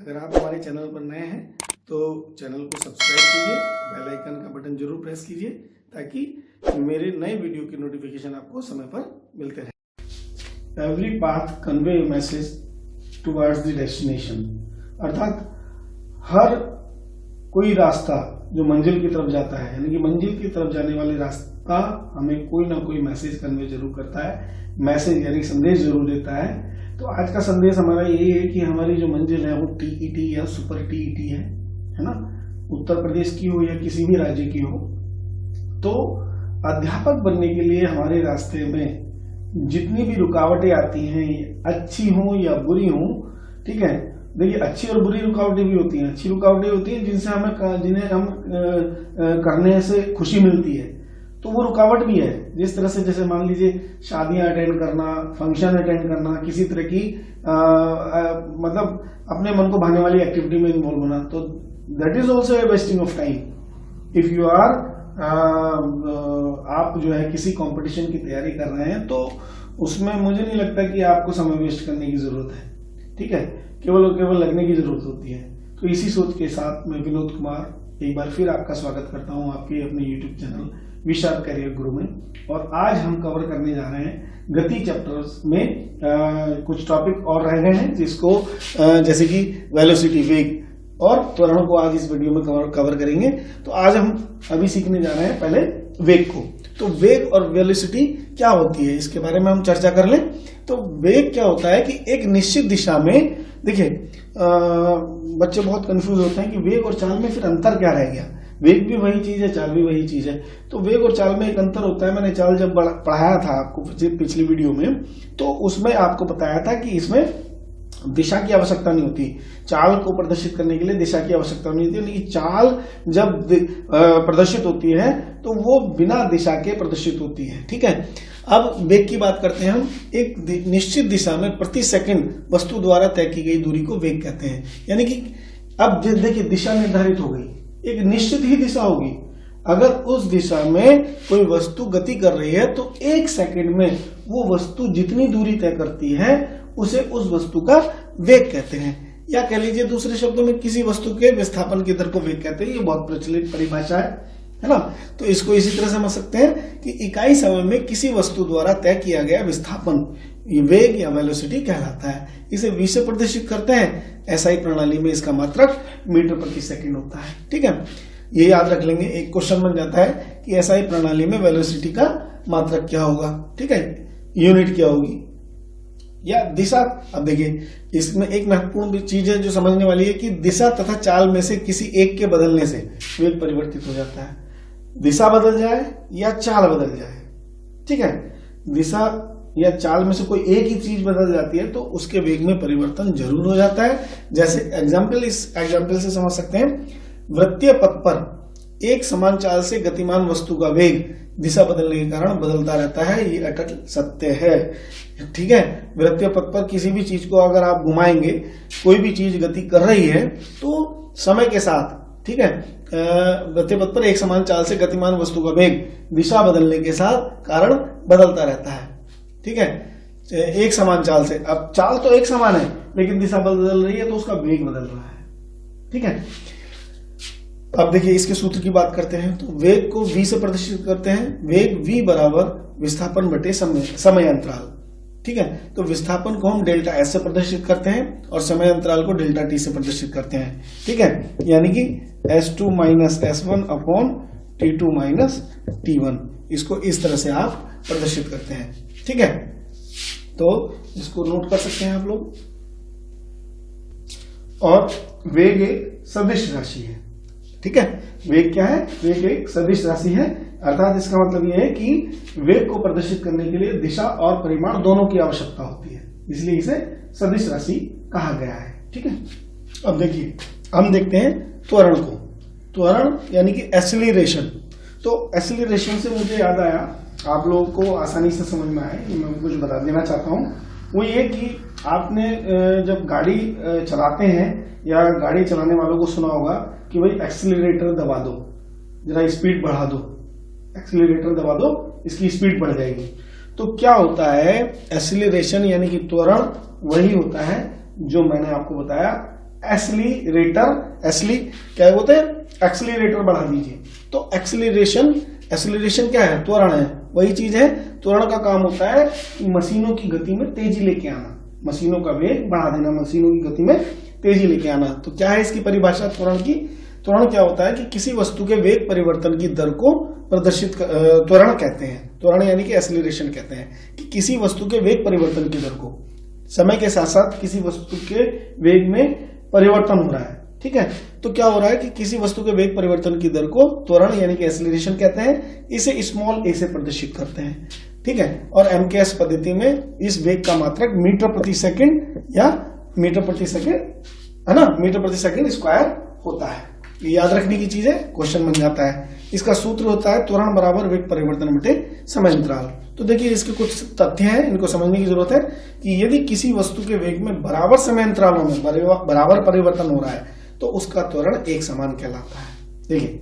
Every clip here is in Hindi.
अगर आप हमारे चैनल पर नए हैं तो चैनल को सब्सक्राइब कीजिए, बेल आइकन का बटन जरूर प्रेस कीजिए ताकि मेरे नए वीडियो की नोटिफिकेशन आपको समय पर मिलते रहे। Every path convey A message towards the destination, अर्थात हर कोई रास्ता जो मंजिल की तरफ जाता है, यानी कि मंजिल की तरफ जाने वाले रास्ता हमें कोई ना कोई मैसेज कन्वे जरूर करता है, मैसेज यानी संदेश जरूर देता है। तो आज का संदेश हमारा यही है कि हमारी जो मंजिल है वो टीईटी या सुपर टीईटी है ना, उत्तर प्रदेश की हो या किसी भी राज्य की हो। तो अध्यापक बनने के लिए हमारे रास्ते में जितनी भी रुकावटें आती हैं, अच्छी हो या बुरी हो, ठीक है, देखिए अच्छी और बुरी रुकावटें भी होती हैं। अच्छी रुकावटें होती हैं जिन्हें हम करने से खुशी मिलती है, तो वो रुकावट भी है। जिस तरह से जैसे मान लीजिए शादियां अटेंड करना, फंक्शन अटेंड करना, किसी तरह की मतलब अपने मन को भाने वाली एक्टिविटी में इन्वॉल्व होना, तो that is also a wasting of time. If you are आप जो है किसी कंपटीशन की तैयारी कर रहे हैं तो उसमें मुझे नहीं लगता कि आपको समय वेस्ट करने की जरूरत है, ठीक है, केवल लगने की जरूरत होती है। तो इसी सोच के साथ मैं विनोद कुमार एक बार फिर आपका स्वागत करता हूं आपके अपने यूट्यूब चैनल विशाल करियर गुरु में। और आज हम कवर करने जा रहे हैं गति चैप्टर्स में कुछ टॉपिक और रह गए हैं, जिसको जैसे कि वेलोसिटी, वेग और त्वरण को आज इस वीडियो में कवर करेंगे। तो आज हम अभी सीखने जा रहे हैं पहले वेग को। तो वेग और वेलोसिटी क्या होती है इसके बारे में हम चर्चा कर लें। तो वेग क्या होता है कि एक निश्चित दिशा में, देखिए बच्चे बहुत कंफ्यूज होते हैं कि वेग और चाल में फिर अंतर क्या रह गया। वेग भी वही चीज है, चाल भी वही चीज है। तो वेग और चाल में एक अंतर होता है। मैंने चाल जब पढ़ाया था आपको पिछली वीडियो में, तो उसमें आपको बताया था कि इसमें दिशा की आवश्यकता नहीं होती। चाल को प्रदर्शित करने के लिए दिशा की आवश्यकता नहीं होती, लेकिन चाल जब प्रदर्शित होती है तो वो बिना दिशा के प्रदर्शित होती है, ठीक है। अब वेग की बात करते हैं हम। एक निश्चित दिशा में प्रति सेकंड वस्तु द्वारा तय की गई दूरी को वेग कहते हैं। यानी कि अब देखिए दिशा निर्धारित हो गई, एक निश्चित ही दिशा होगी। अगर उस दिशा में कोई वस्तु गति कर रही है तो एक सेकंड में वो वस्तु जितनी दूरी तय करती है उसे उस वस्तु का वेग कहते हैं। या कह लीजिए दूसरे शब्दों में किसी वस्तु के विस्थापन की दर को वेग कहते हैं। ये बहुत प्रचलित परिभाषा है ना। तो इसको इसी तरह समझ सकते हैं कि इकाई समय में किसी वस्तु द्वारा तय किया गया विस्थापन ये वेग या वेलोसिटी कहलाता है। इसे v से प्रदर्शित करते हैं। एसआई प्रणाली में इसका मात्रक मीटर प्रति सेकंड होता है, ठीक है। ये याद रख लेंगे, एक क्वेश्चन बन जाता है कि एसआई प्रणाली में वेलोसिटी का मात्रक क्या होगा, ठीक है, यूनिट क्या होगी या दिशा। अब देखिए इसमें एक महत्वपूर्ण चीज है जो समझने वाली है कि दिशा तथा चाल में से किसी एक के बदलने से वेग परिवर्तित हो जाता है। दिशा बदल जाए या चाल बदल जाए, ठीक है, दिशा या चाल में से कोई एक ही चीज बदल जाती है तो उसके वेग में परिवर्तन जरूर हो जाता है। जैसे इस एग्जाम्पल से समझ सकते हैं, वृत्तीय पथ पर एक समान चाल से गतिमान वस्तु का वेग दिशा बदलने के कारण बदलता रहता है। ये अटल सत्य है, ठीक है। वृत्तीय पथ पर किसी भी चीज को अगर आप घुमाएंगे, कोई भी चीज गति कर रही है तो समय के साथ, ठीक है, वृत्तीय पथ पर एक समान चाल से गतिमान वस्तु का वेग दिशा बदलने के साथ कारण बदलता रहता है, ठीक है, एक समान चाल से। अब चाल तो एक समान है लेकिन दिशा बदल रही है तो उसका वेग बदल रहा है, ठीक है। अब देखिए इसके सूत्र की बात करते हैं। तो वेग को v से प्रदर्शित करते हैं। वेग v बराबर विस्थापन बटे समय अंतराल, ठीक है। तो विस्थापन को हम डेल्टा s से प्रदर्शित करते हैं और समय अंतराल को डेल्टा t से प्रदर्शित करते हैं, ठीक है। यानी कि s2 minus s1 upon t2 minus t1, इसको इस तरह से आप प्रदर्शित करते हैं, ठीक है। तो इसको नोट कर सकते हैं आप लोग। और वेग एक सदिश राशि है, ठीक है। वेग क्या है? वेग एक सदिश राशि है, अर्थात इसका मतलब यह है कि वेग को प्रदर्शित करने के लिए दिशा और परिमाण दोनों की आवश्यकता होती है, इसलिए इसे सदिश राशि कहा गया है, ठीक है। अब देखिए हम देखते हैं त्वरण को। त्वरण यानी कि एक्सीलरेशन। तो एक्सीलरेशन से मुझे याद आया, आप लोगों को आसानी से समझ में आए, मैं कुछ बता देना चाहता हूँ। वो ये कि आपने जब गाड़ी चलाते हैं या गाड़ी चलाने वालों को सुना होगा कि भाई एक्सीलरेटर दबा दो, जरा स्पीड बढ़ा दो, एक्सीलरेटर दबा दो, इसकी स्पीड बढ़ जाएगी। तो क्या होता है, एक्सीलरेशन यानी कि त्वरण वही होता है जो मैंने आपको बताया, क्या बोलते हैं, एक्सीलरेटर बढ़ा दीजिए। तो एक्सीलरेशन क्या है, त्वरण है, वही चीज है। त्वरण का काम होता है कि मशीनों की गति में तेजी लेके आना, मशीनों का वेग बढ़ा देना, मशीनों की गति में तेजी लेके आना। तो क्या है इसकी परिभाषा त्वरण की? त्वरण क्या होता है कि किसी वस्तु के वेग परिवर्तन की दर को प्रदर्शित त्वरण कहते हैं। त्वरण यानी कि एक्सीलरेशन कहते हैं कि किसी वस्तु के वेग परिवर्तन की दर को, समय के साथ साथ किसी वस्तु के वेग में परिवर्तन हो रहा है, ठीक है। तो क्या हो रहा है कि किसी वस्तु के वेग परिवर्तन की दर को त्वरण यानी कि एक्सीलरेशन कहते हैं। इसे स्मॉल ए से प्रदर्शित करते हैं, ठीक है। और एमकेएस पद्धति में इस वेग का मात्रक मीटर प्रति सेकंड या मीटर प्रति सेकंड, है ना, मीटर प्रति सेकंड स्क्वायर होता है। ये याद रखने की चीज है, क्वेश्चन बन जाता है। इसका सूत्र होता है त्वरण बराबर वेग परिवर्तन बटे समय अंतराल। तो देखिए इसके कुछ तथ्य हैं, इनको समझने की जरूरत है कि यदि किसी वस्तु के वेग में बराबर समय अंतरालों में बराबर परिवर्तन हो रहा है तो उसका त्वरण एक समान कहलाता है। देखिए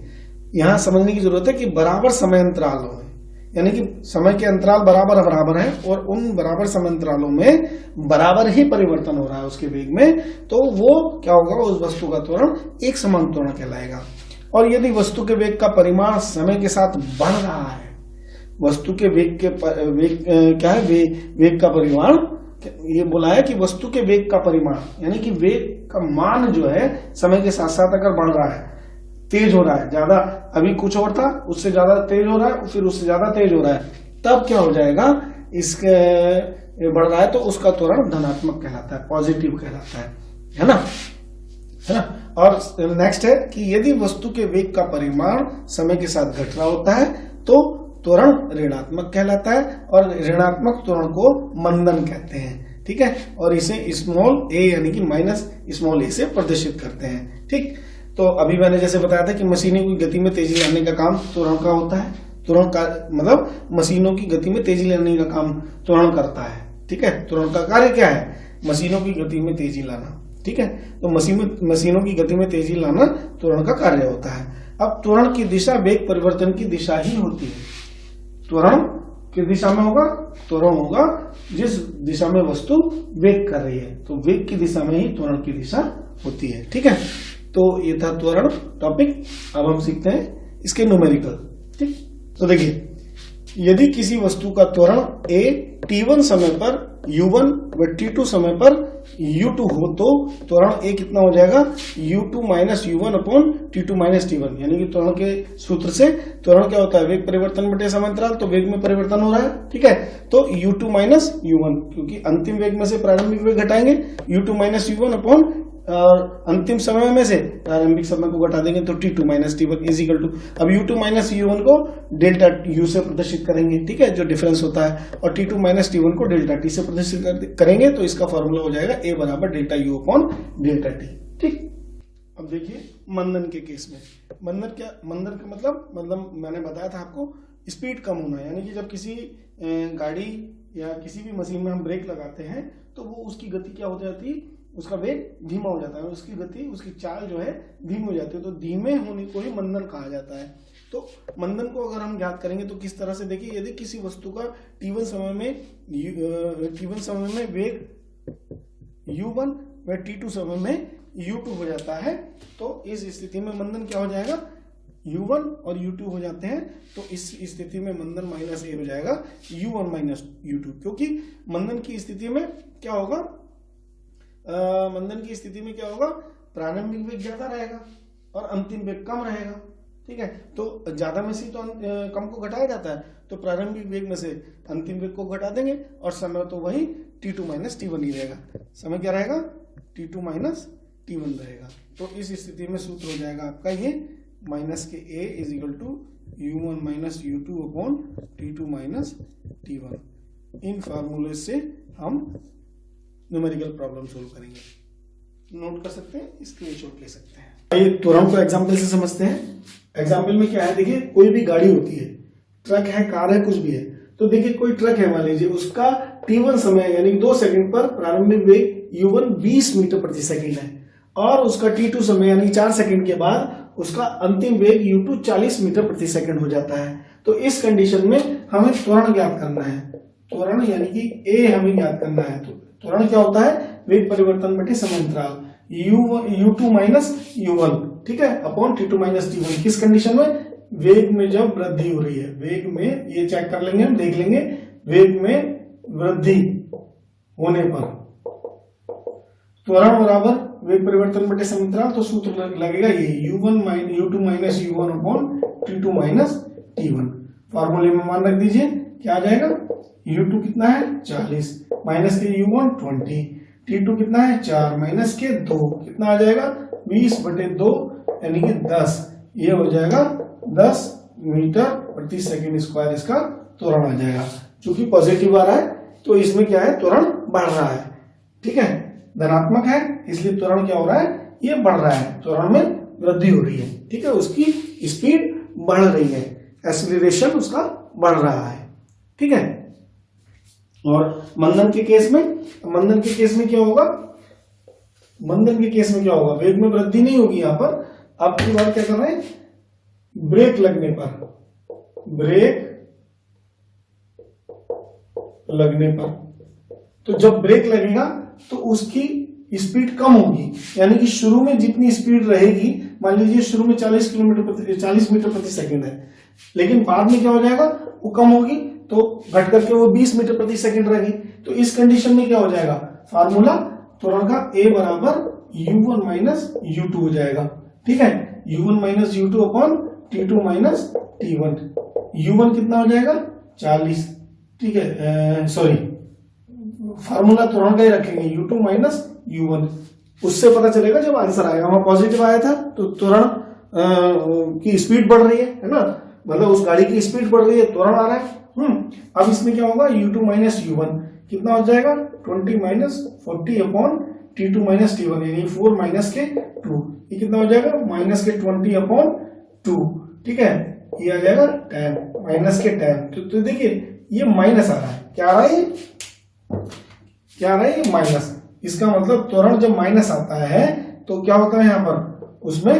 यहां समझने की जरूरत है कि बराबर समय अंतरालों में, यानी कि समय के अंतराल बराबर है और उन बराबर समय अंतरालों में बराबर ही परिवर्तन हो रहा है उसके वेग में, तो वो क्या होगा, उस वस्तु का त्वरण एक समान त्वरण कहलाएगा। और यदि वस्तु के वेग का परिमाण समय के साथ बढ़ रहा है, वस्तु के वेग क्या है, वेग का परिमाण, ये बोला है कि वस्तु के वेग का परिमाण यानी कि वेग का मान जो है समय के साथ साथ अगर बढ़ रहा है, तेज हो रहा है, ज्यादा, अभी कुछ और था उससे ज्यादा तेज हो रहा है, फिर उससे ज्यादा तेज हो रहा है, तब क्या हो जाएगा, इसके बढ़ रहा है तो उसका त्वरण धनात्मक कहलाता है, पॉजिटिव कहलाता है ना, है ना। और नेक्स्ट है कि यदि वस्तु के वेग का परिमाण समय के साथ घट रहा होता है तो त्वरण ऋणात्मक कहलाता है, और ऋणात्मक त्वरण को मंदन कहते हैं, ठीक है। और इसे स्मॉल ए यानी कि माइनस स्मॉल ए से प्रदर्शित करते हैं, ठीक। तो अभी मैंने जैसे बताया था कि मशीनों की गति में तेजी लाने का काम त्वरण का होता है। त्वरण का मतलब मशीनों की गति में तेजी लाने का काम त्वरण करता है, ठीक है। त्वरण का कार्य क्या है, मशीनों की गति में तेजी लाना, ठीक है। तो मशीनों की गति में तेजी लाना त्वरण का कार्य होता है। अब त्वरण की दिशा वेग परिवर्तन की दिशा ही होती है। त्वरण किस दिशा में होगा, त्वरण होगा जिस दिशा में वस्तु वेग कर रही है, तो वेग की दिशा में ही त्वरण की दिशा होती है, ठीक है। तो ये था त्वरण टॉपिक। अब हम सीखते हैं इसके न्यूमेरिकल, ठीक। तो देखिए यदि किसी वस्तु का त्वरण a t1 समय पर u1 व t2 समय पर u2 हो तो त्वरण a कितना हो जाएगा, u2 minus u1 upon t2 minus t1। यानी कि त्वरण के सूत्र से त्वरण क्या होता है, वेग परिवर्तन बटे समय अंतराल, तो वेग में परिवर्तन हो रहा है, ठीक है। तो u2 माइनस u1, क्योंकि अंतिम वेग में से प्रारंभिक वेग घटाएंगे, u2 माइनस u1 अपॉन और अंतिम समय में से प्रारंभिक समय को घटा देंगे तो t2 minus t1 is equal to, अब u2 माइनस u1 को डेल्टा u से प्रदर्शित करेंगे, ठीक है, जो डिफरेंस होता है, और t2 माइनस t1 को डेल्टा t से प्रदर्शित करेंगे तो इसका फॉर्मूला हो जाएगा a बराबर delta u upon delta t, ठीक। अब देखिए मंदन के केस में, मंदन का मतलब मैंने बताया था आपको, स्पीड कम होना, यानी कि जब किसी गाड़ी या किसी भी मशीन में हम ब्रेक लगाते हैं तो वो उसकी गति क्या हो जाती है, उसका वेग धीमा हो जाता है, उसकी गति, उसकी चाल जो है धीमी हो जाती है, तो धीमे होने को ही मंदन कहा जाता है। तो मंदन को अगर हम ज्ञात करेंगे तो किस तरह से, देखिए यदि किसी वस्तु का t1 समय में वेग u1 व t2 समय में u2 हो जाता है, तो इस स्थिति में मंदन क्या हो जाएगा, u1 और u2 हो जाते हैं, तो इस स्थिति में मंदन माइनस a हो जाएगा u1 माइनस u2, क्योंकि मंदन की स्थिति में क्या होगा, प्रारंभिक वेग ज्यादा रहेगा और अंतिम वेग कम रहेगा, ठीक है। तो ज्यादा में से तो कम को घटाया जाता है, तो प्रारंभिक वेग में से अंतिम वेग को घटा देंगे और समय तो वही t2 माइनस t1 ही रहेगा। समय क्या रहेगा, t2 माइनस t1 रहेगा। तो इस स्थिति में सूत्र हो जाएगा आपका ये माइनस के a is equal to u1 minus u2 upon t2 minus t1। इन फार्मूले से हम न्यूमेरिकल प्रॉब्लम सोल्व करेंगे, नोट कर सकते हैं, स्क्रीनशॉट ले सकते हैं। ये त्वरण को एग्जांपल से समझते हैं। एग्जांपल में क्या है, देखिए कोई भी गाड़ी होती है, ट्रक है, कार है, कुछ भी है, तो देखिए कोई ट्रक है मान लीजिए, उसका t1 समय यानी 2 सेकंड पर प्रारंभिक वेग u1 20 मीटर प्रति सेकंड है, और उसका t2 समय यानी 4 सेकंड के बाद उसका अंतिम वेग u2 40 मीटर प्रति सेकंड हो जाता है। तो इस कंडीशन में हमें त्वरण ज्ञात करना है, त्वरण यानी कि a हमें ज्ञात करना है। तो त्वरण क्या होता है, वेग परिवर्तन बटे समय अंतराल, u2 माइनस u1, ठीक है, अपॉन t2 माइनस t1। किस कंडीशन में? वेग में जब वृद्धि हो रही है, वेग में, ये चेक कर लेंगे, हम देख लेंगे, वेग में वृद्धि होने पर त्वरण बराबर वेग परिवर्तन बटे समंतराल, तो सूत्र लगेगा ये u2 minus u1 upon t2 minus t1। फॉर्मूले में मान रख दीजिए, क्या आ जाएगा? u2 कितना है 40 माइनस के u1 20, t2 कितना है 4 माइनस के 2 कितना आ जाएगा 20 बटे 2 यानी कि 10। ये हो जाएगा 10 मीटर प्रति सेकंड स्क्वायर इसका त्वरण आ जाएगा। चूंकि पॉजिटिव आ रहा है तो इसमें क्या है, त्वरण बढ़ रहा है, ठीक है, धनात्मक है इसलिए त्वरण क्या हो रहा है, ये बढ़ रहा है, त्वरण में वृद्धि हो रही है, ठीक है, उसकी स्पीड बढ़ रही है, एक्सीलरेशन उसका बढ़ रहा है, ठीक है। और मंदन के केस में क्या होगा? मंदन के केस में क्या होगा? वेग में वृद्धि नहीं होगी यहां पर। अब की बार क्या कर रहे हैं? ब्रेक लगने पर तो जब ब्रेक लगेगा तो उसकी स्पीड कम होगी, यानी कि शुरू में जितनी स्पीड रहेगी, मान लीजिए शुरू में 40 मीटर प्रति सेकंड है, लेकिन बाद में क्या हो जाएगा, वो कम होगी, तो घट करके वो 20 मीटर प्रति सेकंड रहेगी। तो इस कंडीशन में क्या हो जाएगा, फार्मूला त्वरण का a बराबर u1 माइनस u2 हो जाएगा, ठीक है, u1 minus u2 upon t2 minus t1। u1 कितना हो जाएगा 40, ठीक है, सॉरी, फार्मूला त्वरण का ही रखेंगे u2 माइनस u1, उससे पता चलेगा जब आंसर आएगा। वहां पॉजिटिव आया था तो त्वरण की स्पीड बढ़ रही है ना, मतलब उस गाड़ी की स्पीड बढ़ रही है, त्वरण आ रहा है। अब इसमें क्या होगा, u2 माइनस u1 कितना हो जाएगा 20 minus 40 upon t2 minus t1, यानी 4 माइनस के 2, ये कितना हो जाएगा माइनस के 20 अपॉन 2, ठीक है, ये आ जाएगा 10 माइनस के 10। तो देखिए ये माइनस आ रहा है, क्या आ रहा है, ये माइनस। इसका मतलब त्वरण जब माइनस आता है तो क्या होता है, यहाँ पर उसमें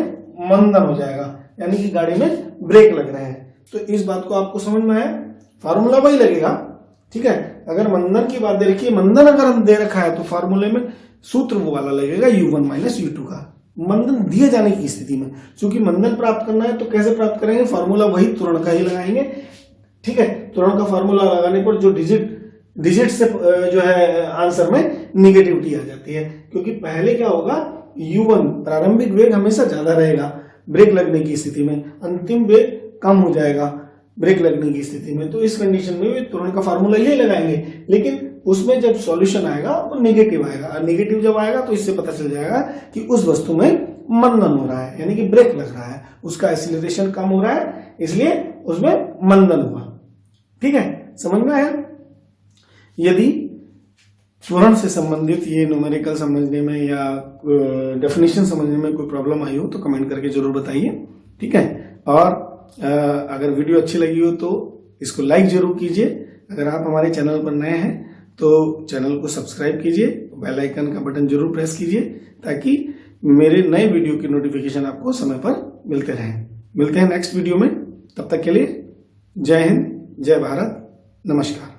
मंदन हो जाएगा, यानी कि गाड़ी में ब्रेक लग रहे हैं। तो इस बात को आपको समझ में आया, फार्मूला वही लगेगा, ठीक है। अगर मंदन की बात दे रखी है, मंदन अगर हम दे रखा है तो फार्मूले में सूत्र वो वाला लगेगा u1 माइनस u2 का, मंदन दिए जाने की स्थिति में। क्योंकि मंदन प्राप्त करना है तो कैसे प्राप्त करेंगे, फार्मूला वही त्वरण का ही लगाएंगे, ठीक है। त्वरण का फार्मूला लगाने पर जो डिजिट से जो है आंसर में निगेटिविटी आ जाती है, क्योंकि पहले क्या होगा, u1 प्रारंभिक वेग हमेशा ज्यादा रहेगा ब्रेक लगने की स्थिति में, अंतिम वेग कम हो जाएगा ब्रेक लगने की स्थिति में। तो इस कंडीशन में त्वरण का फार्मूला ये लगाएंगे, लेकिन उसमें जब सॉल्यूशन आएगा वो नेगेटिव आएगा। नेगेटिव जब आएगा तो इससे पता चल जाएगा कि उस वस्तु में मंदन हो रहा है, यानी कि ब्रेक लग रहा है, उसका एक्सीलरेशन कम हो रहा है, इसलिए उसमें मंदन हुआ, ठीक है, समझ में आया। यदि त्वरण से संबंधित ये न्यूमेरिकल समझने में या डेफिनेशन समझने में कोई प्रॉब्लम आई हो तो कमेंट करके जरूर बताइए, ठीक है। और अगर वीडियो अच्छी लगी हो तो इसको लाइक जरूर कीजिए। अगर आप हमारे चैनल पर नए हैं तो चैनल को सब्सक्राइब कीजिए, बेल आइकन का बटन जरूर प्रेस कीजिए, ताकि मेरे नए वीडियो की नोटिफिकेशन आपको समय पर मिलते रहें। मिलते हैं नेक्स्ट वीडियो में, तब तक के लिए जय हिंद, जय भारत, नमस्कार।